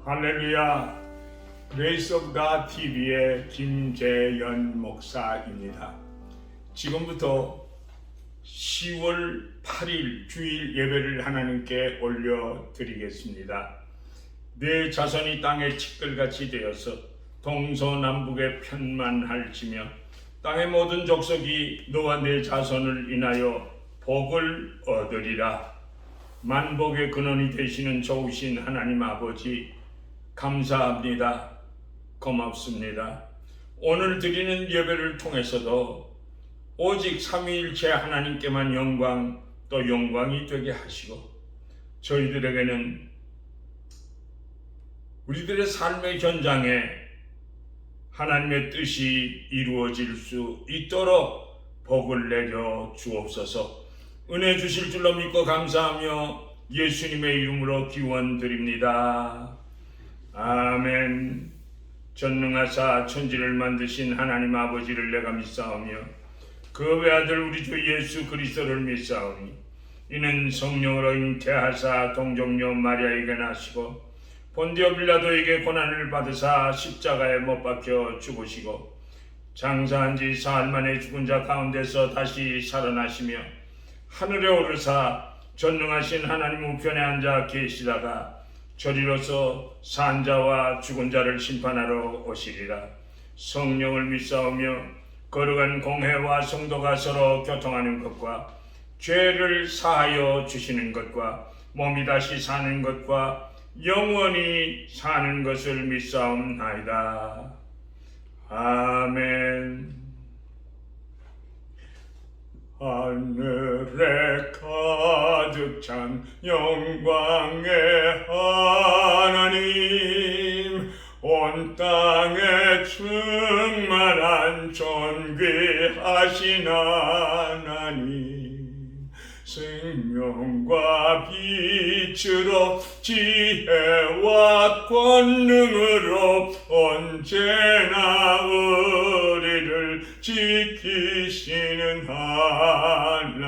할렐루야. 그레이스 오브 갓 TV의 김재연 목사입니다. 지금부터 10월 8일 주일 예배를 하나님께 올려드리겠습니다. 내 자손이 땅의 칠들같이 되어서 동서남북에 편만할지며 땅의 모든 족속이 너와 내 자손을 인하여 복을 얻으리라. 만복의 근원이 되시는 좋으신 하나님 아버지, 감사합니다. 고맙습니다. 오늘 드리는 예배를 통해서도 오직 삼위일체 하나님께만 영광 또 영광이 되게 하시고, 저희들에게는 우리들의 삶의 현장에 하나님의 뜻이 이루어질 수 있도록 복을 내려 주옵소서. 은혜 주실 줄로 믿고 감사하며 예수님의 이름으로 기원드립니다. 아멘. 전능하사 천지를 만드신 하나님 아버지를 내가 믿사오며 그 외아들 우리 주 예수 그리스도를 믿사오니 이는 성령으로 잉태하사 동정녀 마리아에게 나시고 본디오 빌라도에게 고난을 받으사 십자가에 못 박혀 죽으시고 장사한 지 사흘 만에 죽은 자 가운데서 다시 살아나시며 하늘에 오르사 전능하신 하나님 우편에 앉아 계시다가 저리로서 산 자와 죽은 자를 심판하러 오시리라. 성령을 믿사오며 거룩한 공회와 성도가 서로 교통하는 것과 죄를 사하여 주시는 것과 몸이 다시 사는 것과 영원히 사는 것을 믿사옵나이다. 아멘. 하늘에 가득 찬 영광의 하나님, 온 땅에 충만한 존귀하신 하나님, 생명과 빛으로 지혜와 권능으로 언제나 우리를 지키시는 하나님,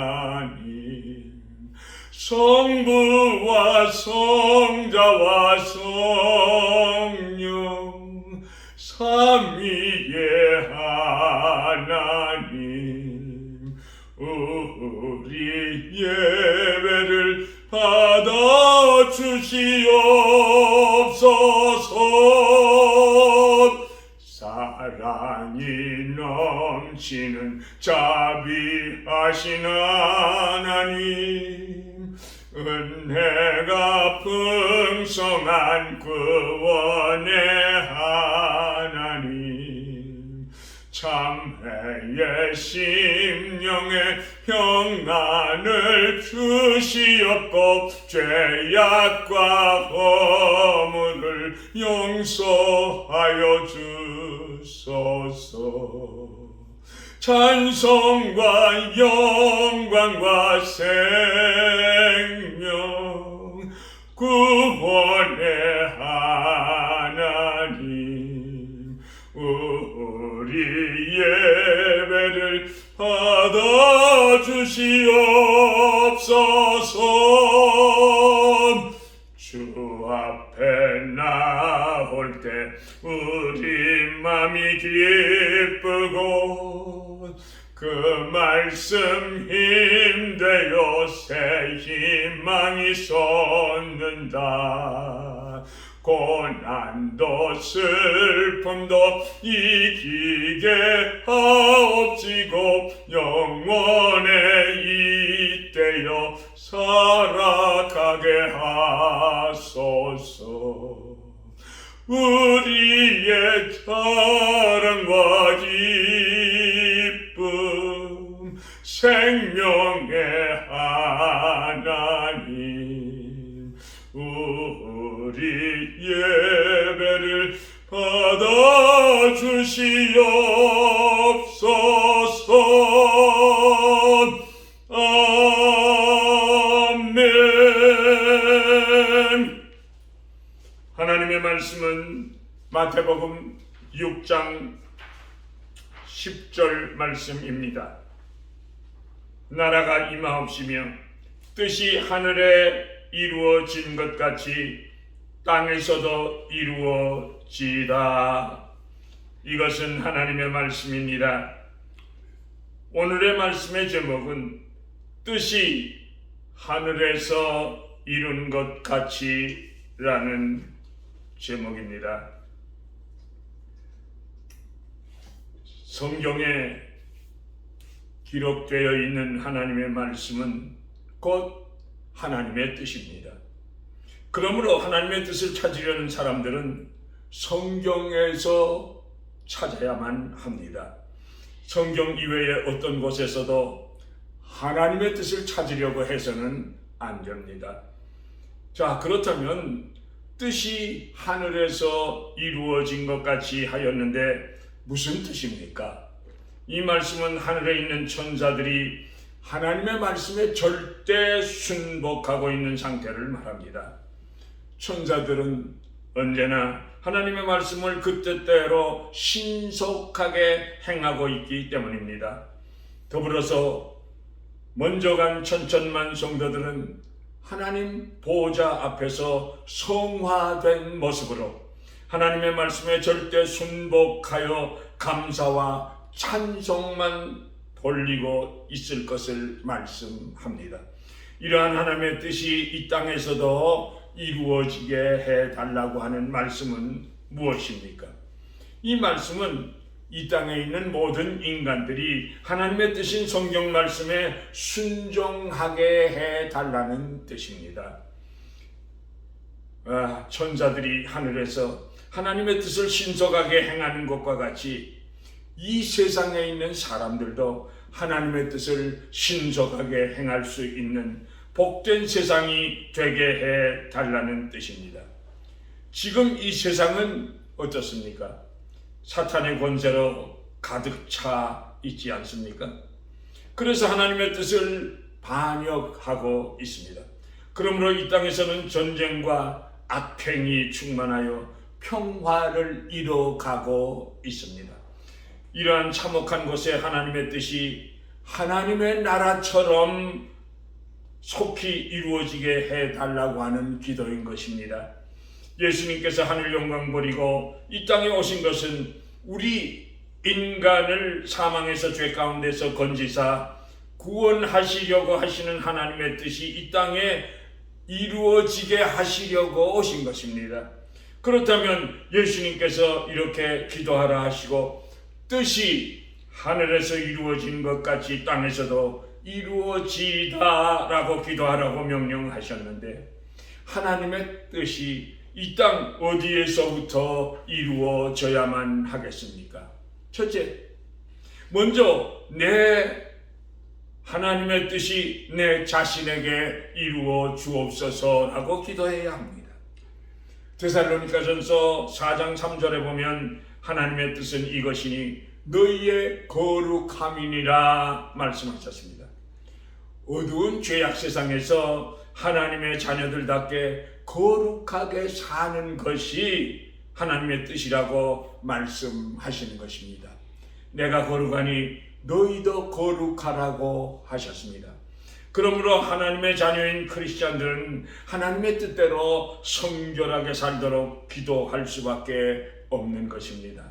성부와 성자와 성령 삼위의 하나님, 우리 예배를 받아 주시옵소서. 사랑이 넘치는 자비하신 하나님, 은혜가 풍성한 구원의 하나님, 참회의 심령에 평안을 주시옵고 죄악과 허물을 용서하여 주소서. 찬송과 영광과 생명 구원의 하나님, 우리 예배를 받아 주시옵소서. 주 앞에 나올 때 우리 맘이 기쁘고 그 말씀 힘되어 새 희망이 솟는다. 고난도 슬픔도 이기게 하옵시고 영원에 이때여 살아가게 하소서. 우리의 자랑과 기쁨 생명의 하나님, 우리 예배를 받아 주시옵소서. 아멘. 하나님의 말씀은 마태복음 6장 10절 말씀입니다. 나라가 임하옵시며 뜻이 하늘에 이루어진 것 같이 땅에서도 이루어지이다. 이것은 하나님의 말씀입니다. 오늘의 말씀의 제목은 뜻이 하늘에서 이룬 것 같이라는 제목입니다. 성경에 기록되어 있는 하나님의 말씀은 곧 하나님의 뜻입니다. 그러므로 하나님의 뜻을 찾으려는 사람들은 성경에서 찾아야만 합니다. 성경 이외의 어떤 곳에서도 하나님의 뜻을 찾으려고 해서는 안 됩니다. 자, 그렇다면 뜻이 하늘에서 이루어진 것 같이 하였는데 무슨 뜻입니까? 이 말씀은 하늘에 있는 천사들이 하나님의 말씀에 절대 순복하고 있는 상태를 말합니다. 천사들은 언제나 하나님의 말씀을 그 뜻대로 신속하게 행하고 있기 때문입니다. 더불어서 먼저 간 천천만 성도들은 하나님 보호자 앞에서 성화된 모습으로 하나님의 말씀에 절대 순복하여 감사와 찬송만 돌리고 있을 것을 말씀합니다. 이러한 하나님의 뜻이 이 땅에서도 이루어지게 해달라고 하는 말씀은 무엇입니까? 이 말씀은 이 땅에 있는 모든 인간들이 하나님의 뜻인 성경 말씀에 순종하게 해달라는 뜻입니다. 천사들이 하늘에서 하나님의 뜻을 신속하게 행하는 것과 같이 이 세상에 있는 사람들도 하나님의 뜻을 신속하게 행할 수 있는 복된 세상이 되게 해달라는 뜻입니다. 지금 이 세상은 어떻습니까? 사탄의 권세로 가득 차 있지 않습니까? 그래서 하나님의 뜻을 반역하고 있습니다. 그러므로 이 땅에서는 전쟁과 악행이 충만하여 평화를 이뤄가고 있습니다. 이러한 참혹한 곳에 하나님의 뜻이 하나님의 나라처럼 속히 이루어지게 해달라고 하는 기도인 것입니다. 예수님께서 하늘 영광 버리고 이 땅에 오신 것은 우리 인간을 사망에서 죄 가운데서 건지사 구원하시려고 하시는 하나님의 뜻이 이 땅에 이루어지게 하시려고 오신 것입니다. 그렇다면 예수님께서 이렇게 기도하라 하시고 뜻이 하늘에서 이루어진 것 같이 땅에서도 이루어지다라고 기도하라고 명령하셨는데 하나님의 뜻이 이 땅 어디에서부터 이루어져야만 하겠습니까? 첫째, 먼저 내 하나님의 뜻이 내 자신에게 이루어 주옵소서라고 기도해야 합니다. 데살로니가전서 4장 3절에 보면 하나님의 뜻은 이것이니 너희의 거룩함이니라 말씀하셨습니다. 어두운 죄악 세상에서 하나님의 자녀들답게 거룩하게 사는 것이 하나님의 뜻이라고 말씀하시는 것입니다. 내가 거룩하니 너희도 거룩하라고 하셨습니다. 그러므로 하나님의 자녀인 크리스찬들은 하나님의 뜻대로 성결하게 살도록 기도할 수밖에 없는 것입니다.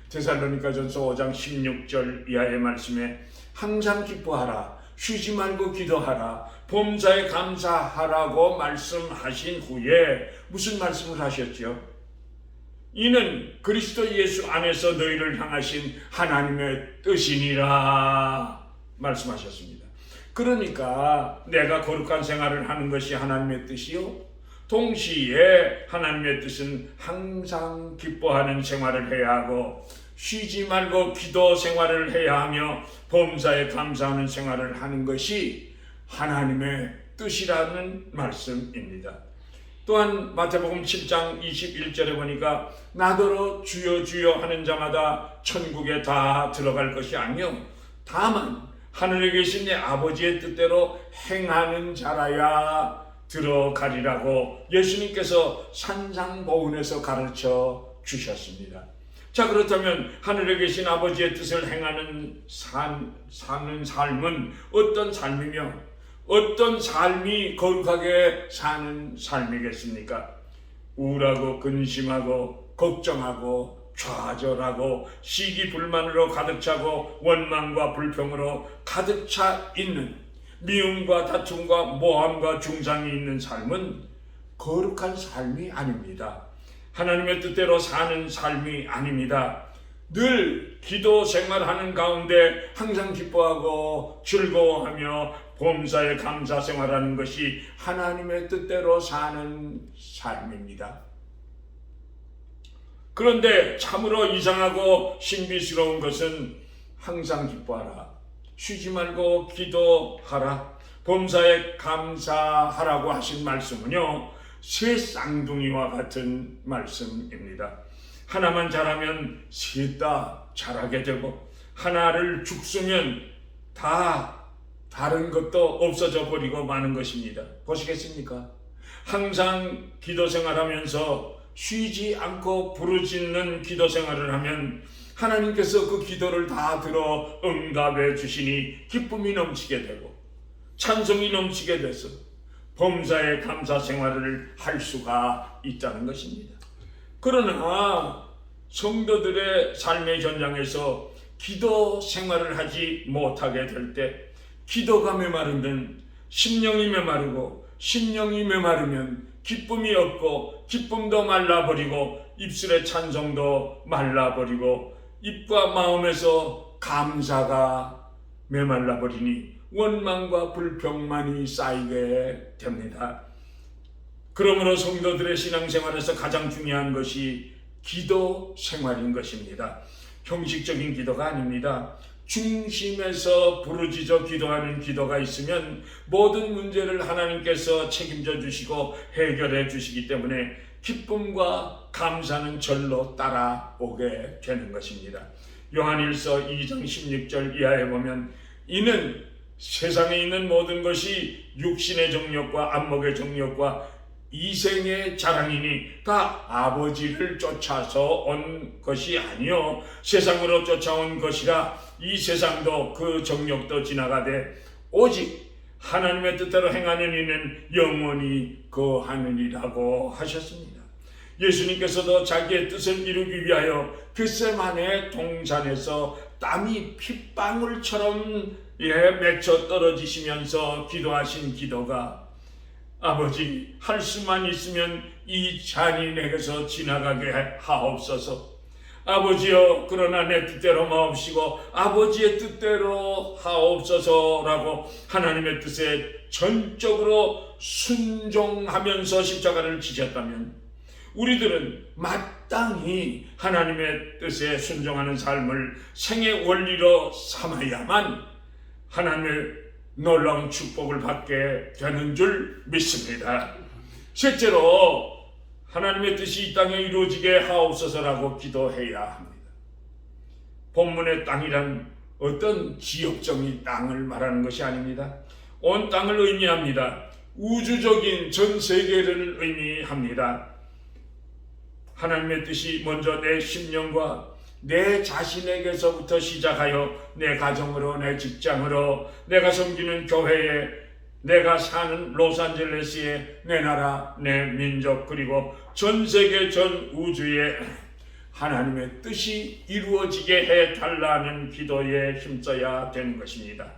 데살로니가전서 5장 16절 이하의 말씀에 항상 기뻐하라, 쉬지 말고 기도하라, 범사에 감사하라고 말씀하신 후에 무슨 말씀을 하셨죠? 이는 그리스도 예수 안에서 너희를 향하신 하나님의 뜻이니라 말씀하셨습니다. 그러니까 내가 거룩한 생활을 하는 것이 하나님의 뜻이요, 동시에 하나님의 뜻은 항상 기뻐하는 생활을 해야 하고 쉬지 말고 기도 생활을 해야 하며 범사에 감사하는 생활을 하는 것이 하나님의 뜻이라는 말씀입니다. 또한 마태복음 7장 21절에 보니까 나더러 주여 주여 하는 자마다 천국에 다 들어갈 것이 아니요 다만 하늘에 계신 내 아버지의 뜻대로 행하는 자라야 들어가리라고 예수님께서 산상보훈에서 가르쳐 주셨습니다. 자, 그렇다면 하늘에 계신 아버지의 뜻을 행하는 사는 삶은 어떤 삶이며 어떤 삶이 거룩하게 사는 삶이겠습니까? 우울하고 근심하고 걱정하고 좌절하고 시기불만으로 가득 차고 원망과 불평으로 가득 차 있는 미움과 다툼과 모함과 중상이 있는 삶은 거룩한 삶이 아닙니다. 하나님의 뜻대로 사는 삶이 아닙니다. 늘 기도 생활하는 가운데 항상 기뻐하고 즐거워하며 범사에 감사 생활하는 것이 하나님의 뜻대로 사는 삶입니다. 그런데 참으로 이상하고 신비스러운 것은 항상 기뻐하라, 쉬지 말고 기도하라, 범사에 감사하라고 하신 말씀은요, 새 쌍둥이와 같은 말씀입니다. 하나만 잘하면 셋 다 잘하게 되고 하나를 죽쓰면 다 다른 것도 없어져 버리고 마는 것입니다. 보시겠습니까? 항상 기도 생활하면서 쉬지 않고 부르짖는 기도 생활을 하면 하나님께서 그 기도를 다 들어 응답해 주시니 기쁨이 넘치게 되고 찬송이 넘치게 돼서 범사에 감사 생활을 할 수가 있다는 것입니다. 그러나 성도들의 삶의 현장에서 기도 생활을 하지 못하게 될 때 기도가 메마르면 심령이 메마르고 심령이 메마르면 기쁨이 없고 기쁨도 말라버리고 입술의 찬송도 말라버리고 입과 마음에서 감사가 메말라버리니 원망과 불평만이 쌓이게 됩니다. 그러므로 성도들의 신앙생활에서 가장 중요한 것이 기도 생활인 것입니다. 형식적인 기도가 아닙니다. 중심에서 부르짖어 기도하는 기도가 있으면 모든 문제를 하나님께서 책임져 주시고 해결해 주시기 때문에 기쁨과 감사는 절로 따라오게 되는 것입니다. 요한일서 2장 16절 이하에 보면 이는 세상에 있는 모든 것이 육신의 정욕과 안목의 정욕과 이생의 자랑이니 다 아버지를 쫓아서 온 것이 아니요 세상으로 쫓아온 것이라 이 세상도 그 정욕도 지나가되 오직 하나님의 뜻대로 행하는 이는 영원히 거하느니라고 하셨습니다. 예수님께서도 자기의 뜻을 이루기 위하여 겟세마네 동산에서 땀이 핏방울처럼 맺혀 떨어지시면서 기도하신 기도가 아버지 할 수만 있으면 이 잔이 내게서 지나가게 하옵소서. 아버지여 그러나 내 뜻대로 마옵시고 아버지의 뜻대로 하옵소서라고 하나님의 뜻에 전적으로 순종하면서 십자가를 지셨다면 우리들은 마땅히 하나님의 뜻에 순종하는 삶을 생의 원리로 삼아야만 하나님의 놀라운 축복을 받게 되는 줄 믿습니다. 셋째로 하나님의 뜻이 이 땅에 이루어지게 하옵소서라고 기도해야 합니다. 본문의 땅이란 어떤 지역적인 땅을 말하는 것이 아닙니다. 온 땅을 의미합니다. 우주적인 전 세계를 의미합니다. 하나님의 뜻이 먼저 내 심령과 내 자신에게서부터 시작하여 내 가정으로, 내 직장으로, 내가 섬기는 교회에, 내가 사는 로스앤젤레스에, 내 나라, 내 민족, 그리고 전 세계 전 우주에 하나님의 뜻이 이루어지게 해달라는 기도에 힘써야 되는 것입니다.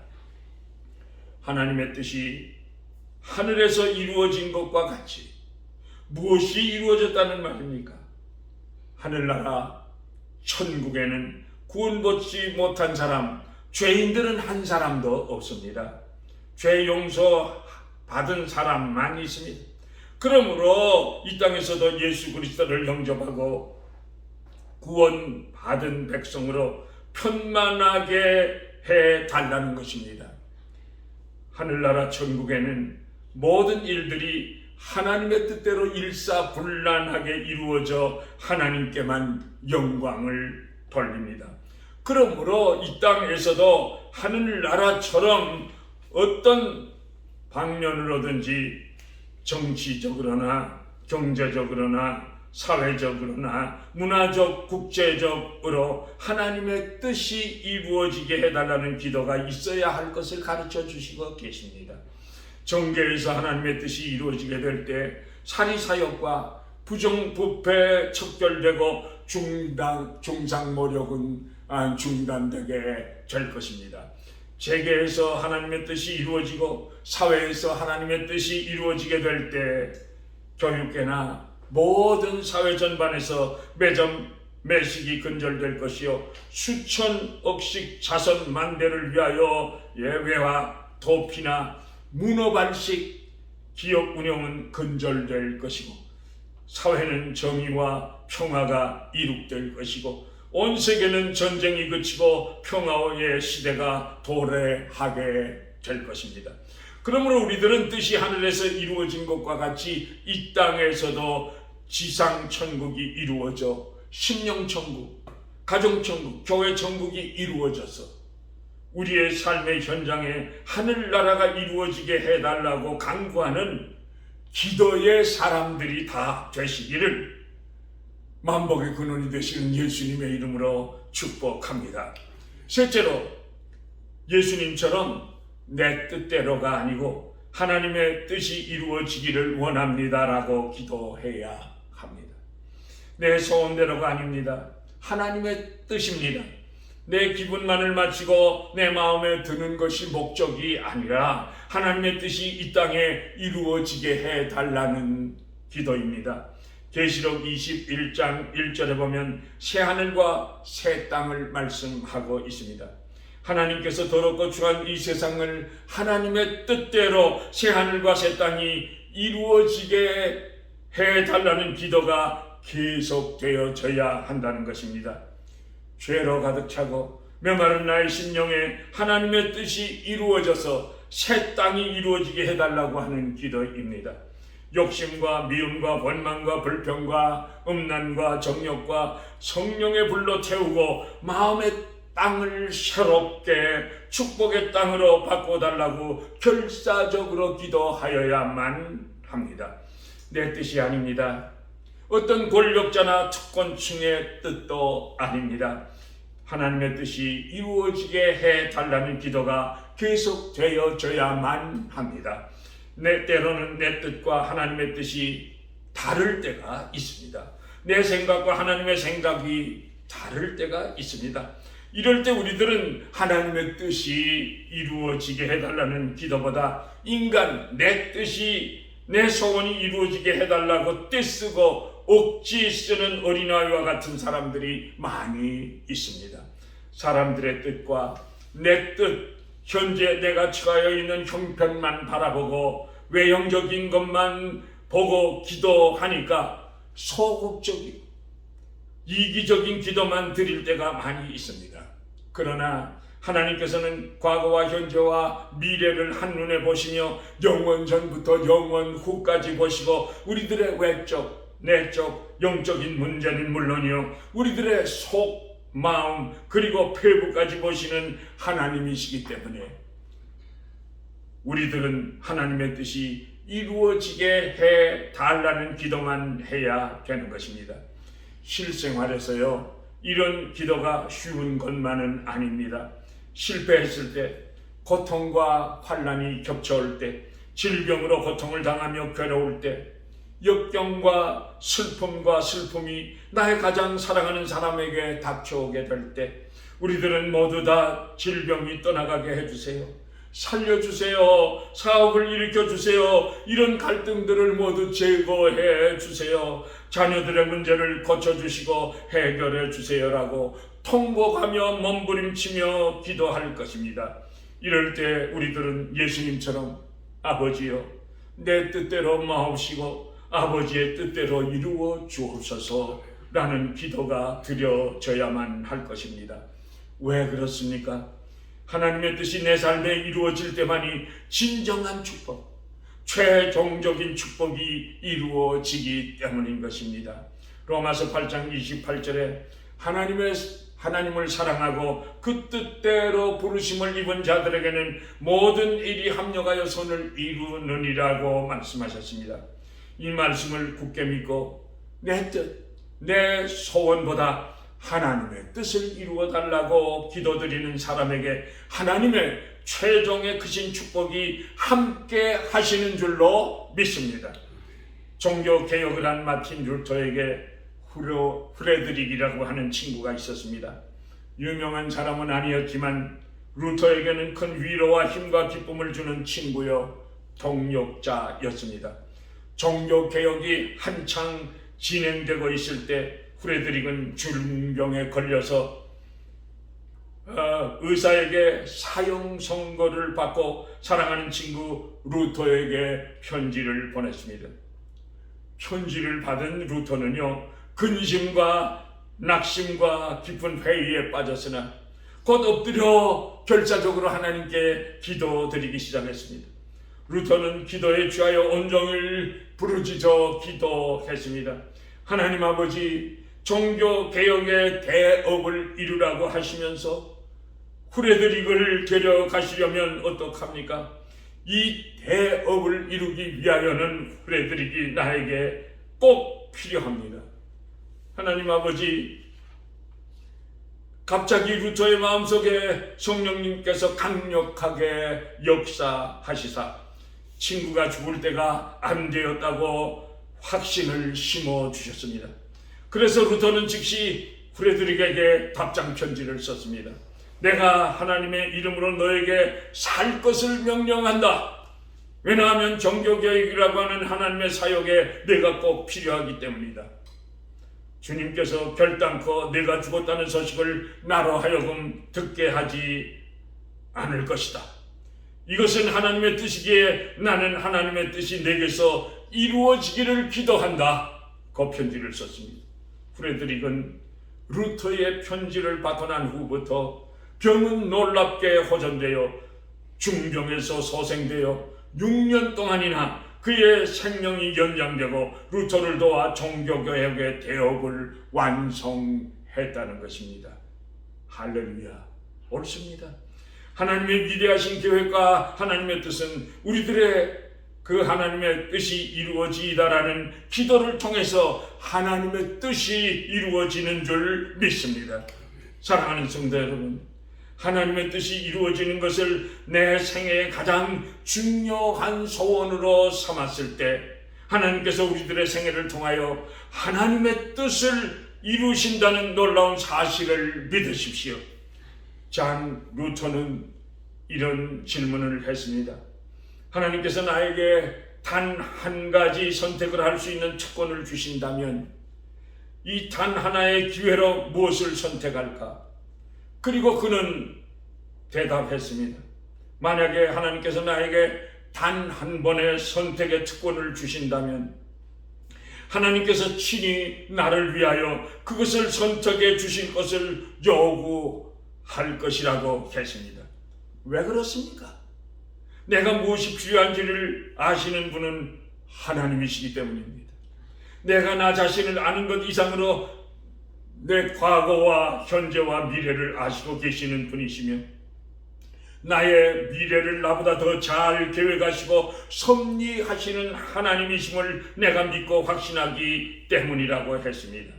하나님의 뜻이 하늘에서 이루어진 것과 같이 무엇이 이루어졌다는 말입니까? 하늘나라 천국에는 구원받지 못한 사람, 죄인들은 한 사람도 없습니다. 죄 용서 받은 사람만 있습니다. 그러므로 이 땅에서도 예수 그리스도를 영접하고 구원받은 백성으로 편만하게 해달라는 것입니다. 하늘나라 천국에는 모든 일들이 하나님의 뜻대로 일사불란하게 이루어져 하나님께만 영광을 돌립니다. 그러므로 이 땅에서도 하늘나라처럼 어떤 방면으로든지 정치적으로나 경제적으로나 사회적으로나 문화적, 국제적으로 하나님의 뜻이 이루어지게 해달라는 기도가 있어야 할 것을 가르쳐 주시고 계십니다. 정계에서 하나님의 뜻이 이루어지게 될 때 사리사욕과 부정부패 척결되고 중상모력은 중단되게 될 것입니다. 재계에서 하나님의 뜻이 이루어지고 사회에서 하나님의 뜻이 이루어지게 될 때 교육계나 모든 사회 전반에서 매식이 근절될 것이요 수천억씩 자손 만대를 위하여 예외와 도피나 문어발식 기업 운영은 근절될 것이고 사회는 정의와 평화가 이룩될 것이고 온 세계는 전쟁이 그치고 평화의 시대가 도래하게 될 것입니다. 그러므로 우리들은 뜻이 하늘에서 이루어진 것과 같이 이 땅에서도 지상천국이 이루어져 심령천국, 가정천국, 교회천국이 이루어져서 우리의 삶의 현장에 하늘나라가 이루어지게 해달라고 간구하는 기도의 사람들이 다 되시기를 만복의 근원이 되시는 예수님의 이름으로 축복합니다. 셋째로, 예수님처럼 내 뜻대로가 아니고 하나님의 뜻이 이루어지기를 원합니다라고 기도해야 합니다. 내 소원대로가 아닙니다. 하나님의 뜻입니다. 내 기분만을 마치고 내 마음에 드는 것이 목적이 아니라 하나님의 뜻이 이 땅에 이루어지게 해달라는 기도입니다. 계시록 21장 1절에 보면 새하늘과 새 땅을 말씀하고 있습니다. 하나님께서 더럽고 추한 이 세상을 하나님의 뜻대로 새하늘과 새 땅이 이루어지게 해달라는 기도가 계속되어져야 한다는 것입니다. 죄로 가득 차고 메마른 나의 심령에 하나님의 뜻이 이루어져서 새 땅이 이루어지게 해달라고 하는 기도입니다. 욕심과 미움과 원망과 불평과 음란과 정욕과 성령의 불로 태우고 마음의 땅을 새롭게 축복의 땅으로 바꿔달라고 결사적으로 기도하여야만 합니다. 내 뜻이 아닙니다. 어떤 권력자나 특권층의 뜻도 아닙니다. 하나님의 뜻이 이루어지게 해달라는 기도가 계속되어져야만 합니다. 때로는 내 뜻과 하나님의 뜻이 다를 때가 있습니다. 내 생각과 하나님의 생각이 다를 때가 있습니다. 이럴 때 우리들은 하나님의 뜻이 이루어지게 해달라는 기도보다 인간 내 뜻이 내 소원이 이루어지게 해달라고 떼쓰고 억지 쓰는 어린아이와 같은 사람들이 많이 있습니다. 사람들의 뜻과 내 뜻, 현재 내가 처하여 있는 형편만 바라보고 외형적인 것만 보고 기도하니까 소극적이고 이기적인 기도만 드릴 때가 많이 있습니다. 그러나 하나님께서는 과거와 현재와 미래를 한눈에 보시며 영원 전부터 영원 후까지 보시고 우리들의 외적, 내적, 영적인 문제는 물론이요 우리들의 속, 마음 그리고 폐부까지 보시는 하나님이시기 때문에 우리들은 하나님의 뜻이 이루어지게 해달라는 기도만 해야 되는 것입니다. 실생활에서요 이런 기도가 쉬운 것만은 아닙니다. 실패했을 때, 고통과 환난이 겹쳐올 때, 질병으로 고통을 당하며 괴로울 때, 역경과 슬픔이 나의 가장 사랑하는 사람에게 닥쳐오게 될 때 우리들은 모두 다 질병이 떠나가게 해주세요. 살려주세요. 사업을 일으켜주세요. 이런 갈등들을 모두 제거해 주세요. 자녀들의 문제를 고쳐주시고 해결해 주세요라고 통곡하며 몸부림치며 기도할 것입니다. 이럴 때 우리들은 예수님처럼 아버지여 내 뜻대로 마옵시고 아버지의 뜻대로 이루어 주옵소서라는 기도가 드려져야만 할 것입니다. 왜 그렇습니까? 하나님의 뜻이 내 삶에 이루어질 때만이 진정한 축복, 최종적인 축복이 이루어지기 때문인 것입니다. 로마서 8장 28절에 하나님을 사랑하고 그 뜻대로 부르심을 입은 자들에게는 모든 일이 합력하여 선을 이루느니라고 말씀하셨습니다. 이 말씀을 굳게 믿고 내 뜻, 내 소원보다 하나님의 뜻을 이루어 달라고 기도드리는 사람에게 하나님의 최종의 크신 축복이 함께 하시는 줄로 믿습니다. 종교 개혁을 한 마틴 루터에게 프레드릭이라고 하는 친구가 있었습니다. 유명한 사람은 아니었지만 루터에게는 큰 위로와 힘과 기쁨을 주는 친구요 동력자였습니다. 종교 개혁이 한창 진행되고 있을 때 프레드릭은 중병에 걸려서 의사에게 사형 선고를 받고 사랑하는 친구 루터에게 편지를 보냈습니다. 편지를 받은 루터는요, 근심과 낙심과 깊은 회의에 빠졌으나 곧 엎드려 결사적으로 하나님께 기도드리기 시작했습니다. 루터는 기도에 취하여 온종일 부르짖어 기도했습니다. 하나님 아버지, 종교 개혁의 대업을 이루라고 하시면서 프레드릭을 데려가시려면 어떡합니까? 이 대업을 이루기 위하여는 프레드릭이 나에게 꼭 필요합니다. 하나님 아버지, 갑자기 루터의 마음속에 성령님께서 강력하게 역사하시사 친구가 죽을 때가 안 되었다고 확신을 심어주셨습니다. 그래서 루터는 즉시 프레드릭에게 답장 편지를 썼습니다. 내가 하나님의 이름으로 너에게 살 것을 명령한다. 왜냐하면 종교개혁이라고 하는 하나님의 사역에 내가 꼭 필요하기 때문이다. 주님께서 결단코 내가 죽었다는 소식을 나로 하여금 듣게 하지 않을 것이다. 이것은 하나님의 뜻이기에 나는 하나님의 뜻이 내게서 이루어지기를 기도한다. 그 편지를 썼습니다. 프레드릭은 루터의 편지를 받고 난 후부터 병은 놀랍게 호전되어 중병에서 소생되어 6년 동안이나 그의 생명이 연장되고 루터를 도와 종교개혁의 대업을 완성했다는 것입니다. 할렐루야, 옳습니다. 하나님의 위대하신 계획과 하나님의 뜻은 우리들의 그 하나님의 뜻이 이루어지다라는 기도를 통해서 하나님의 뜻이 이루어지는 줄 믿습니다. 사랑하는 성도 여러분, 하나님의 뜻이 이루어지는 것을 내 생애의 가장 중요한 소원으로 삼았을 때 하나님께서 우리들의 생애를 통하여 하나님의 뜻을 이루신다는 놀라운 사실을 믿으십시오. 잔 루터는 이런 질문을 했습니다. 하나님께서 나에게 단 한 가지 선택을 할 수 있는 특권을 주신다면 이 단 하나의 기회로 무엇을 선택할까? 그리고 그는 대답했습니다. 만약에 하나님께서 나에게 단 한 번의 선택의 특권을 주신다면 하나님께서 친히 나를 위하여 그것을 선택해 주실 것을 요구할 것이라고 했습니다. 왜 그렇습니까? 내가 무엇이 필요한지를 아시는 분은 하나님이시기 때문입니다. 내가 나 자신을 아는 것 이상으로 내 과거와 현재와 미래를 아시고 계시는 분이시며 나의 미래를 나보다 더 잘 계획하시고 섭리하시는 하나님이심을 내가 믿고 확신하기 때문이라고 했습니다.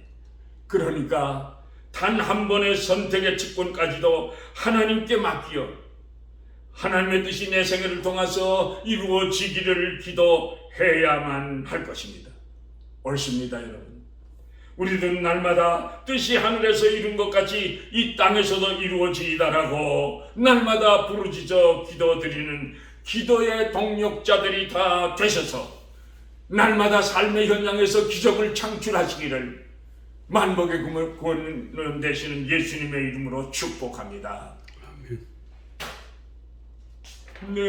그러니까 단 한 번의 선택의 특권까지도 하나님께 맡기어 하나님의 뜻이 내 생애를 통해서 이루어지기를 기도해야만 할 것입니다. 옳습니다, 여러분. 우리들은 날마다 뜻이 하늘에서 이룬 것 같이 이 땅에서도 이루어지이다라고 날마다 부르짖어 기도드리는 기도의 동력자들이 다 되셔서 날마다 삶의 현장에서 기적을 창출하시기를 만복의 구원 되시는 예수님의 이름으로 축복합니다. 내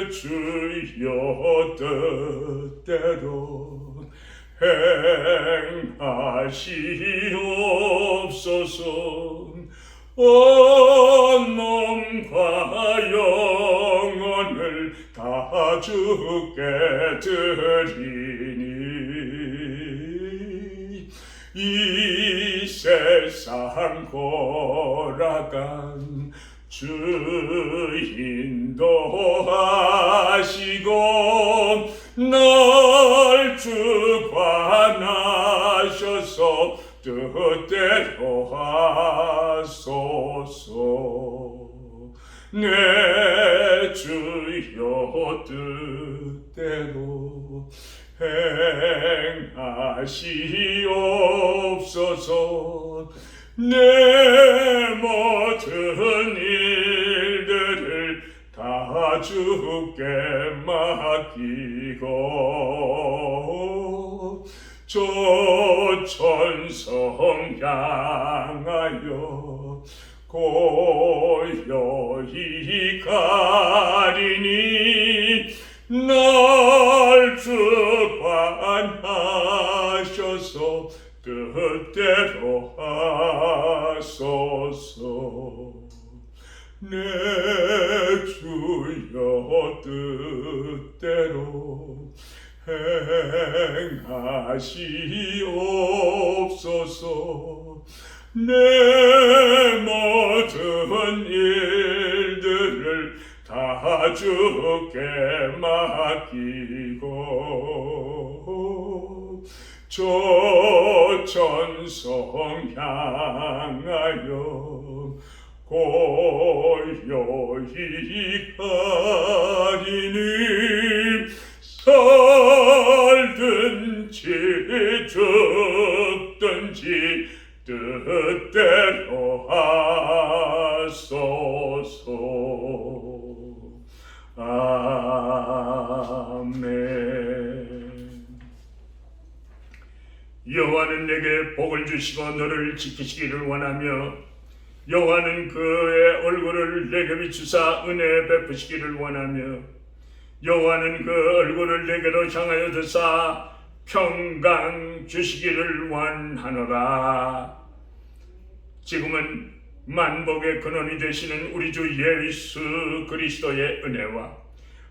주여 뜻대로 행하시옵소서. 온 몸과 영혼을 다 주께 드리니 이 세상 고락한 주 인도하시고 날 주관하셔서 뜻대로 하소서. 내 주여 뜻대로 행하시옵소서. 내 모든 일들을 다 주께 맡기고 조천성 향하여 고요히 가리니 날 주관하셔서 뜻대로 하소서. 내 주여 뜻대로 행하시옵소서. 내 모든 일들을 다 주께 맡기고 조천성 향하여 고요히 가리니 살든지 죽든지 뜻대로 하소서. 아멘. 여호와는 내게 복을 주시고 너를 지키시기를 원하며 여호와는 그의 얼굴을 내게 비추사 은혜 베푸시기를 원하며 여호와는 그 얼굴을 내게로 향하여 드사 평강 주시기를 원하노라. 지금은 만복의 근원이 되시는 우리 주 예수 그리스도의 은혜와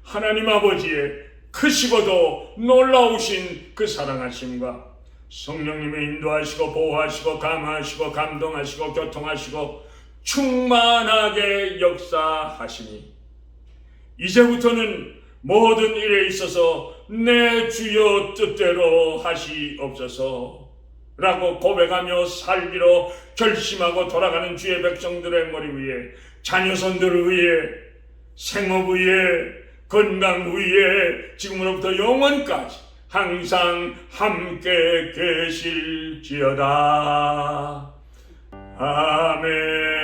하나님 아버지의 크시고도 놀라우신 그 사랑하심과 성령님의 인도하시고 보호하시고 감화하시고 감동하시고 교통하시고 충만하게 역사하시니 이제부터는 모든 일에 있어서 내 주여 뜻대로 하시옵소서 라고 고백하며 살기로 결심하고 돌아가는 주의 백성들의 머리 위에 자녀손들 위에 생업 위에 건강 위에 지금으로부터 영원까지 항상 함께 계실지어다. 아멘.